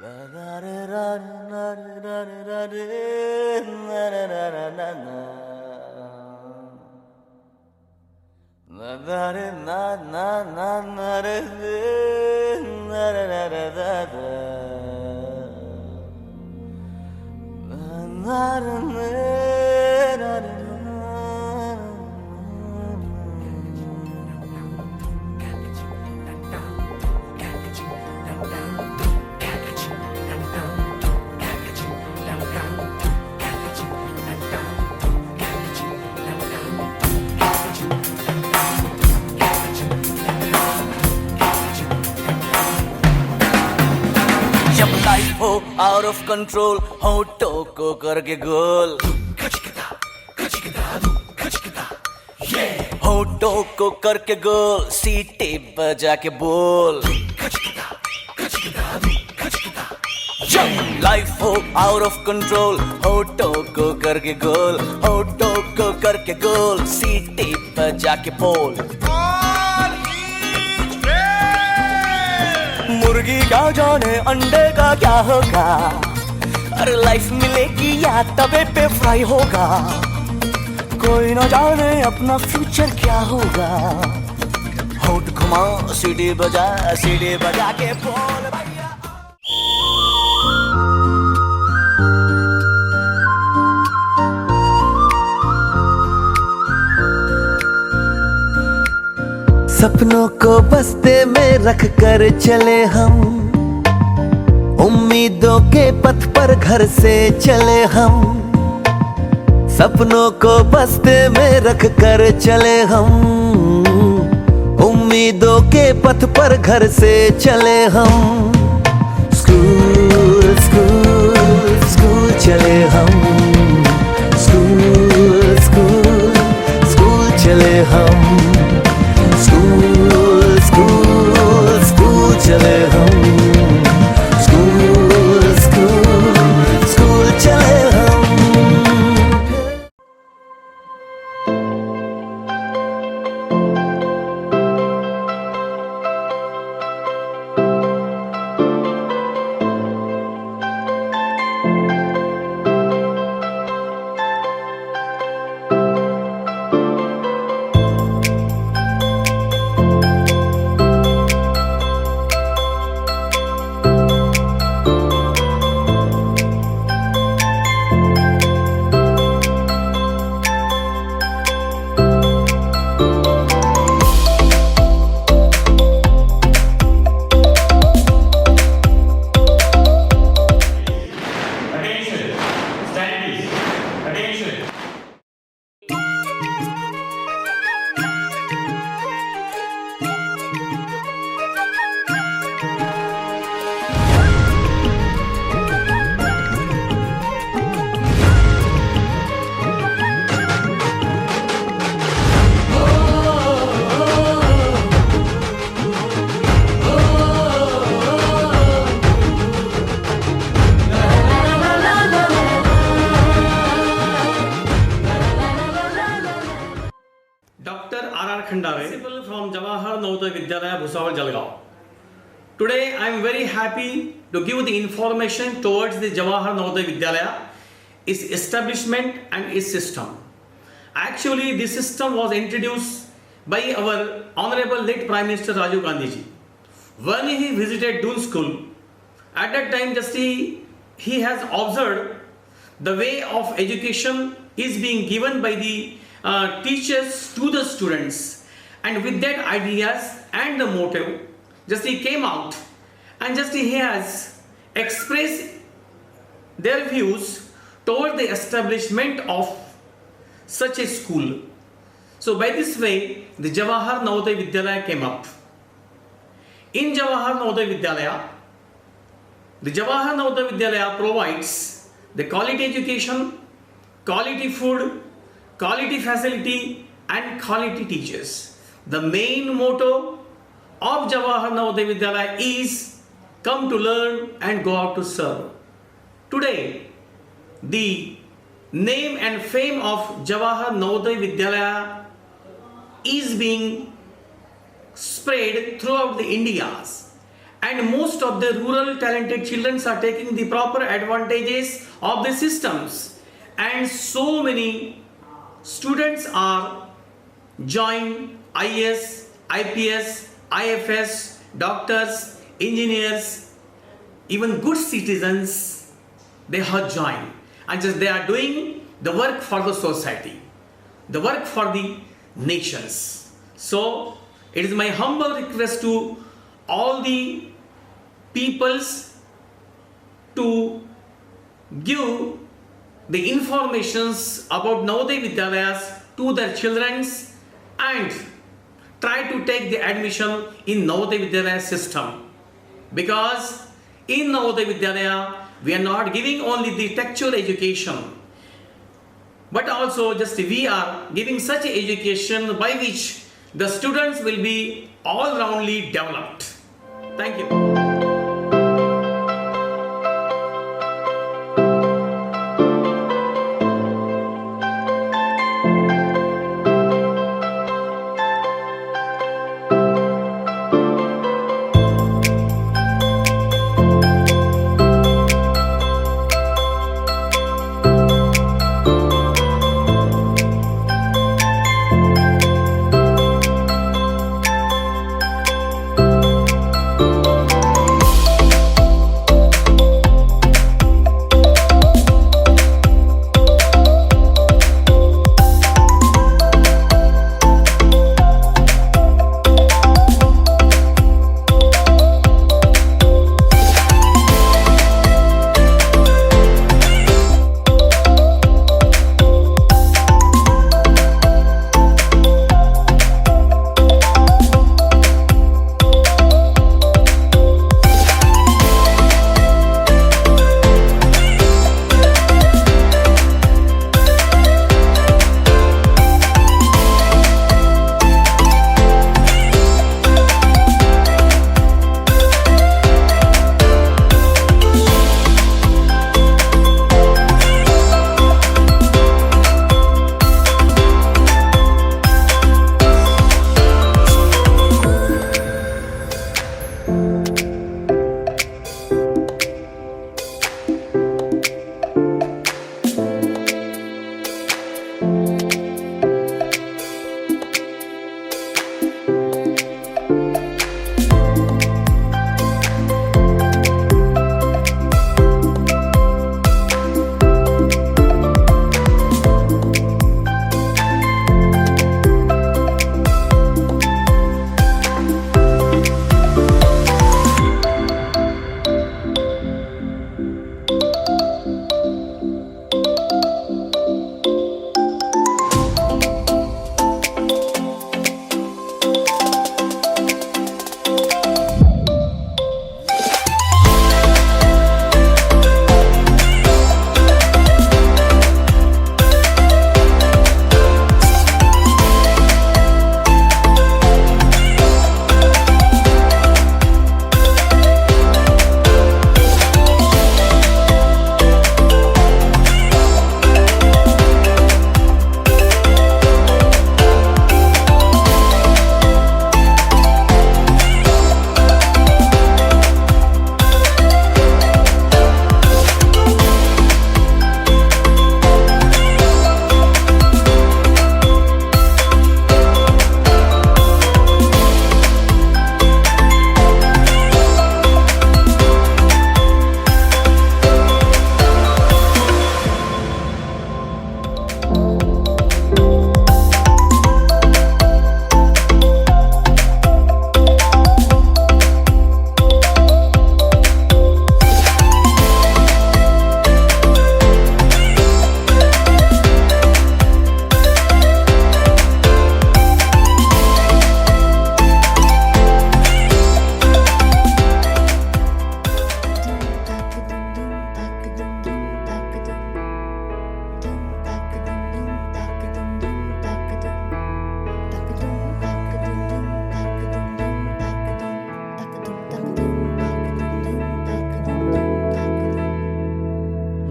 जब लाइफ हो out of control, होठों को करके गोल, होठों को करके गोल, सीटी बजा के बोल। जब लाइफ हो आउट ऑफ कंट्रोल, होठों को करके गोल, होठों को करके गोल, सीटी बजा के बोल। मुर्गी क्या जाने अंडे का क्या होगा, अरे लाइफ मिलेगी या तवे पे फ्राई होगा। कोई ना जाने अपना फ्यूचर क्या होगा। होठ घुमा सीढ़ी बजा के बोल भैया। सपनों को बस्ते में रख कर चले हम, उम्मीदों के पथ पर घर से चले हम। सपनों को बस्ते में रख कर चले हम, उम्मीदों के पथ पर घर से चले हम। स्कूल स्कूल स्कूल चले हम, स्कूल स्कूल स्कूल चले हम, स्कूल स्कूल स्कूल चले हम, स्कूल स्कूल स्कूल चले हम। Principal from Jawahar Navodaya Vidyalaya, Bhusawal, Jalgaon. Today I am very happy to give the information towards the Jawahar Navodaya Vidyalaya, its establishment and its system. Actually, this system was introduced by our Honorable late Prime Minister Rajiv Gandhi ji. When he visited Doon School, at that time just he has observed the way of education is being given by the teachers to the students, and with that ideas and the motive, just he came out and just he has expressed their views toward the establishment of such a school. So by this way, the Jawahar Navodaya Vidyalaya came up. In Jawahar Navodaya Vidyalaya, the Jawahar Navodaya Vidyalaya provides the quality education, quality food, quality facility and quality teachers. The main motto of Jawahar Navodaya Vidyalaya is come to learn and go out to serve. Today, the name and fame of Jawahar Navodaya Vidyalaya is being spread throughout the India, and most of the rural talented children are taking the proper advantages of the systems, and so many students are join IS, IPS, IFS, doctors, engineers, even good citizens. They have joined and just they are doing the work for the society, the work for the nations. So it is my humble request to all the peoples to give the informations about Navodaya Vidyalayas to their children and try to take the admission in Navodaya Vidyalaya system, because in Navodaya Vidyalaya we are not giving only the textual education, but also just we are giving such education by which the students will be all roundly developed. Thank you.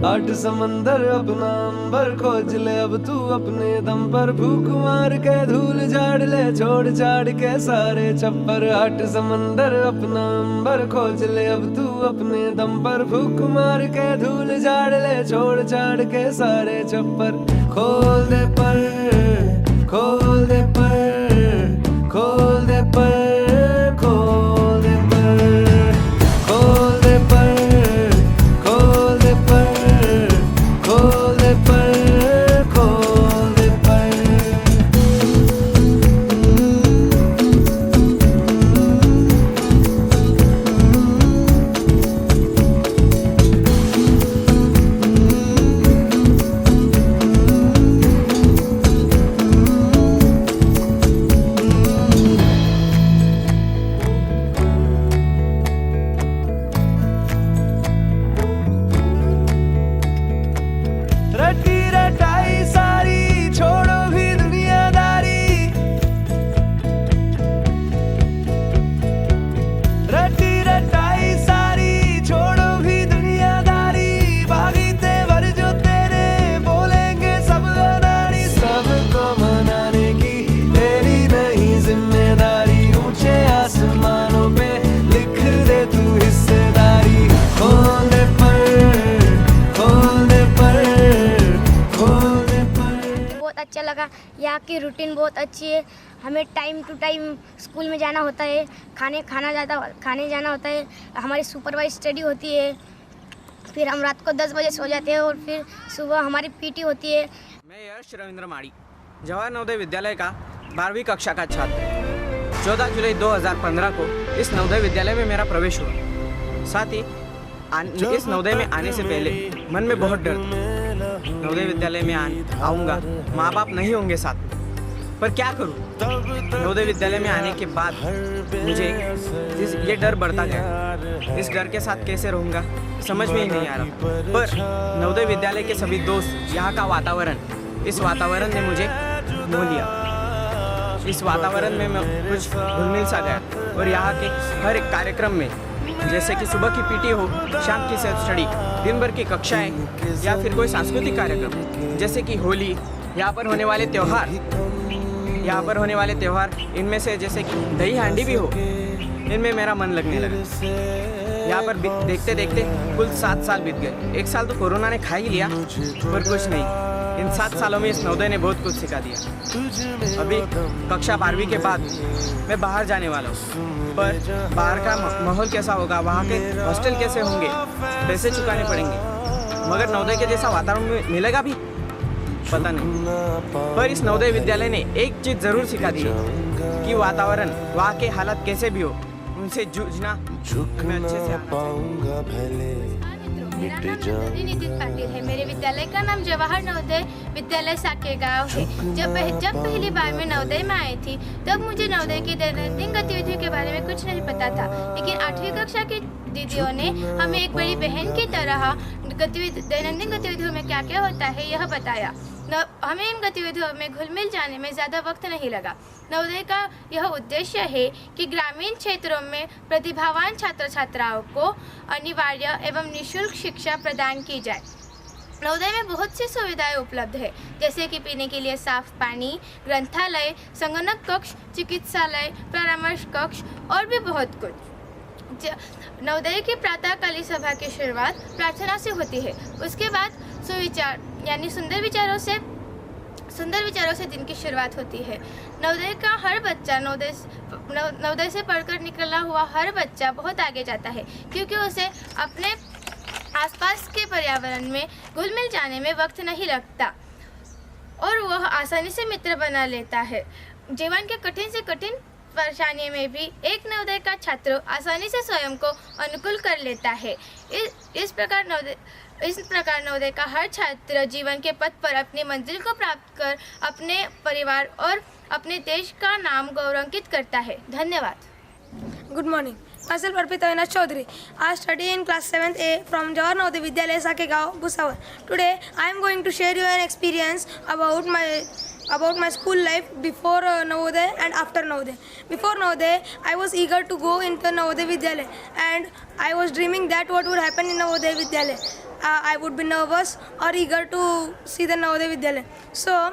आठ समंदर अपना अंबर खोज ले अब तू अपने दम पर, फूक मार के धूल झाड़ ले, छोड़ छाड़ के सारे छप्पर। आठ समंदर अपना अंबर खोज ले अब तू अपने दम पर, फूक मार के धूल झाड़ ले, छोड़ छाड़ के सारे छप्पर। खोल दे पर, खोल दे पर, खोल दे पर, खोल दे पर, खोल दे पर, खोल दे पर, खोल दे पर, खोल दे पर। रटी रटाई सारी छोड़ो भी दुनियादारी, रटी रटाई सारी छोड़ो भी दुनियादारी। बागी तेवर जो तेरे बोलेंगे सब अनाड़ी, सबको मनाने की तेरी नहीं जिम्मेदारी। ऊंचे आसमानों पे लिख दे तू हिस्सेदारी। खोल दे पर, खोल दे पर, खोल दे पर। बहुत अच्छा लगा। यहाँ की रूटीन बहुत अच्छी है। हमें टाइम टू टाइम स्कूल में जाना होता है, खाने जाना होता है। हमारी सुपरवाइज स्टडी होती है। फिर हम रात को 10 बजे सो जाते हैं और फिर सुबह हमारी पीटी होती है। मैं यश रविंद्र माड़ी जवाहर नवोदय विद्यालय का 12वीं कक्षा का छात्र। 14 जुलाई 2015 को इस नवोदय विद्यालय में मेरा प्रवेश हुआ। साथ ही इस नवोदय में आने से पहले मन में बहुत डर था। नवोदय विद्यालय में आऊँगा, माँ बाप नहीं होंगे साथ में, पर क्या करूँ। नवोदय विद्यालय में आने के बाद मुझे ये डर बढ़ता गया। इस डर के साथ कैसे रहूँगा समझ में ही नहीं आ रहा। पर नवोदय विद्यालय के सभी दोस्त, यहाँ का वातावरण, इस वातावरण ने मुझे मोह लिया। इस वातावरण में मैं कुछ घुल-मिल सा गया और यहाँ के हर एक कार्यक्रम में, जैसे कि सुबह की पीटी हो, शाम की सेल्फ स्टडी, दिन भर की कक्षाएं या फिर कोई सांस्कृतिक कार्यक्रम जैसे कि होली, यहाँ पर होने वाले त्यौहार, इनमें से जैसे कि दही हांडी भी हो, इनमें मेरा मन लगने लगा। यहाँ पर देखते देखते कुल 7 साल बीत गए। 1 साल तो कोरोना ने खा ही लिया, पर कुछ नहीं। इन 7 सालों में इस नवोदय ने बहुत कुछ सिखा दिया। अभी कक्षा 12वीं के बाद मैं बाहर जाने वाला हूँ, पर बाहर का माहौल कैसा होगा, वहाँ के हॉस्टल कैसे होंगे, पैसे चुकाने पड़ेंगे, मगर नवोदय के जैसा वातावरण मिलेगा भी पता नहीं। पर इस नवोदय विद्यालय ने एक चीज़ ज़रूर सिखा दी कि वातावरण, वहाँ के हालात कैसे भी हो, उनसे जूझना हमें अच्छे से आना चाहिए। मेरा नाम नितिन पाटिल है। मेरे विद्यालय का नाम जवाहर नवोदय विद्यालय साकेगांव है। जब पहली बार मैं नवोदय में आई थी, तब मुझे नवोदय की दैनंदिन गतिविधियों के बारे में कुछ नहीं पता था। लेकिन 8वीं कक्षा की दीदियों ने हमें एक बड़ी बहन की तरह दैनंदिन गतिविधियों में क्या क्या होता है यह बताया। हमें इन गतिविधियों में घुल मिल जाने में ज़्यादा वक्त नहीं लगा। नवोदय का यह उद्देश्य है कि ग्रामीण क्षेत्रों में प्रतिभावान छात्र छात्राओं को अनिवार्य एवं निःशुल्क शिक्षा प्रदान की जाए। नवोदय में बहुत सी सुविधाएं उपलब्ध है, जैसे कि पीने के लिए साफ पानी, ग्रंथालय, संगणक कक्ष, चिकित्सालय, परामर्श कक्ष और भी बहुत कुछ। नवोदय की प्रातःकालीन सभा की शुरुआत प्रार्थना से होती है। उसके बाद सुविचार यानी सुंदर विचारों से दिन की शुरुआत होती है। नवोदय का हर बच्चा नवोदय से पढ़कर निकला हुआ हर बच्चा बहुत आगे जाता है, क्योंकि उसे अपने आसपास के पर्यावरण में घुल मिल जाने में वक्त नहीं लगता और वह आसानी से मित्र बना लेता है। जीवन के कठिन से कठिन परेशानी में भी एक नवोदय का छात्र आसानी से स्वयं को अनुकूल कर लेता है। इस प्रकार नवोदय का हर छात्र जीवन के पथ पर अपनी मंजिल को प्राप्त कर अपने परिवार और अपने देश का नाम गौरवान्वित करता है। धन्यवाद। Good morning. Myself Arpita Avinash Chaudhary. I study in class 7th A from Jawahar Navodaya Vidyalaya Sakegaon, Bhusawal. Today I am going to share you an experience about my school life before Navodaya and after Navodaya. Before Navodaya, I was eager to go into Navodaya Vidyalaya and I was dreaming that what would happen in Navodaya Vidyalaya. I would be nervous or eager to see the Navodaya Vidyalaya. So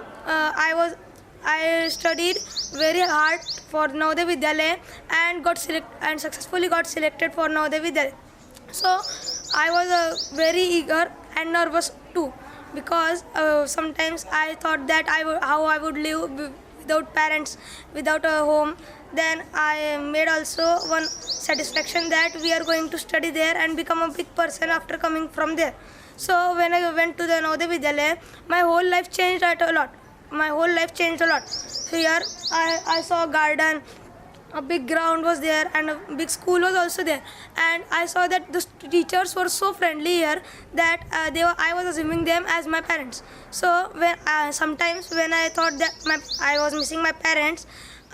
I studied very hard for Navodaya Vidyalaya and successfully got selected for Navodaya Vidyalaya. So I was very eager and nervous too, because sometimes I thought that how I would live without parents, without a home. Then I made also one satisfaction that we are going to study there and become a big person after coming from there. So when I went to the Navodaya Vidyalaya, my whole life changed a lot. Here I saw a garden, a big ground was there, and a big school was also there. And I saw that the teachers were so friendly here that I was assuming them as my parents. So sometimes when I thought that I was missing my parents,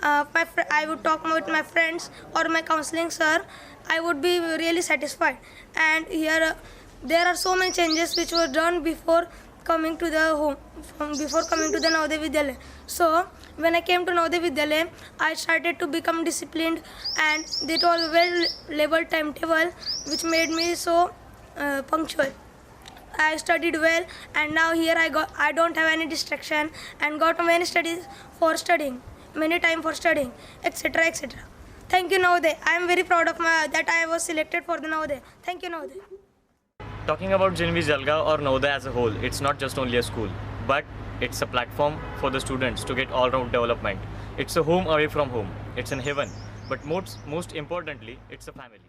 I would talk with my friends or my counseling sir. I would be really satisfied. And here there are so many changes which were done before coming to the home, before coming to the Navodaya Vidyalaya. So when I came to Navodaya Vidyalaya, I started to become disciplined, and it was a well-labeled timetable which made me so punctual. I studied well, and now here I don't have any distraction and got many time for studying, etc., etc. Thank you, Navodaya. I am very proud of that I was selected for the Navodaya. Thank you, Navodaya. Talking about JNV Jalgaon or Navodaya as a whole, it's not just only a school, but it's a platform for the students to get all-round development. It's a home away from home. It's an heaven, but most importantly, it's a family.